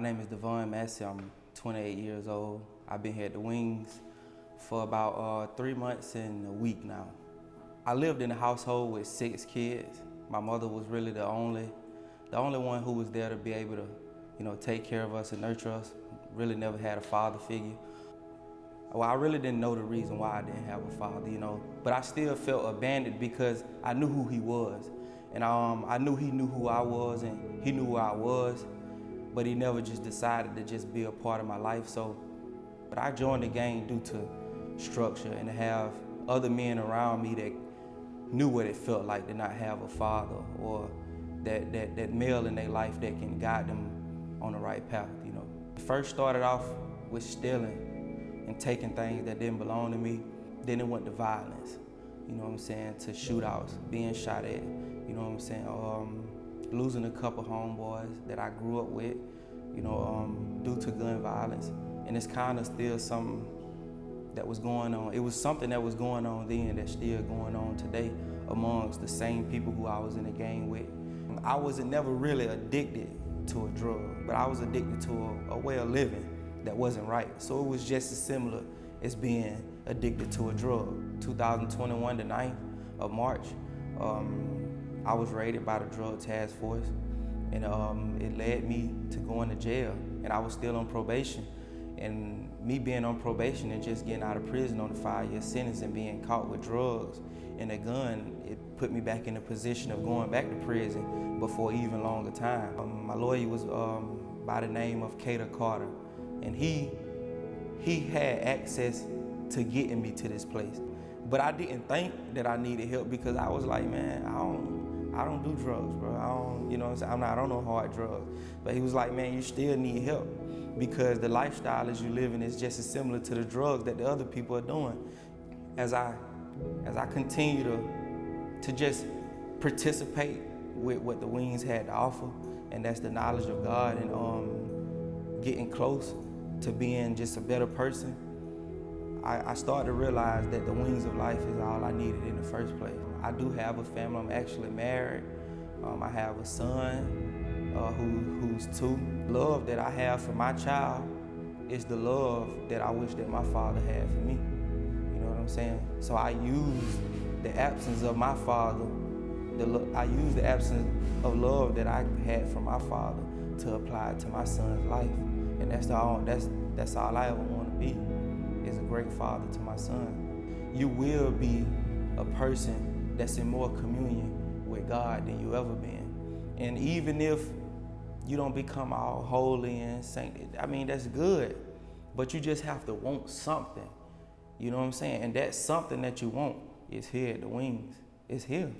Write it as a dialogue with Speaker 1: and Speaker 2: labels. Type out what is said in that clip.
Speaker 1: name is Devon Massey. I'm 28 years old. I've been here at the Wings for about 3 months and a week now. I lived in a household with 6 kids. My mother was really the only one who was there to be able to, take care of us and nurture us. Really never had a father figure. Well, I really didn't know the reason why I didn't have a father, but I still felt abandoned because I knew who he was. And I knew he knew who I was and he knew who I was, but he never just decided to just be a part of my life. But I joined the gang due to structure and to have other men around me that knew what it felt like to not have a father or that male in their life that can guide them on the right path, First started off with stealing and taking things that didn't belong to me. Then it went to violence, to shootouts, being shot at, losing a couple homeboys that I grew up with, due to gun violence. And it's kind of still something that was going on. It was something that was going on then that's still going on today amongst the same people who I was in the gang with. I wasn't never really addicted to a drug, but I was addicted to a way of living that wasn't right. So it was just as similar as being addicted to a drug. 2021, the 9th of March, I was raided by the drug task force, and it led me to going to jail, and I was still on probation. And me being on probation and just getting out of prison on a 5-year sentence and being caught with drugs and a gun, it put me back in a position of going back to prison, but for an even longer time. My lawyer was by the name of Cater Carter, and he had access to getting me to this place. But I didn't think that I needed help because I was like, man, I don't do drugs, bro. I don't know hard drugs. But he was like, man, you still need help because the lifestyle as you living is just as similar to the drugs that the other people are doing. As I continue to just participate with what the Wings had to offer, and that's the knowledge of God and getting close to being just a better person, I started to realize that the wings of life is all I needed in the first place. I do have a family. I'm actually married. I have a son who's 2. Love that I have for my child is the love that I wish that my father had for me. You know what I'm saying? So I use the absence of my father, I use the absence of love that I had from my father to apply it to my son's life. And that's all I ever want to be, is a great father to my son. You will be a person that's in more communion with God than you ever been. And even if you don't become all holy and saint, that's good, but you just have to want something. You know what I'm saying? And that something that you want is here at the Wings. It's here.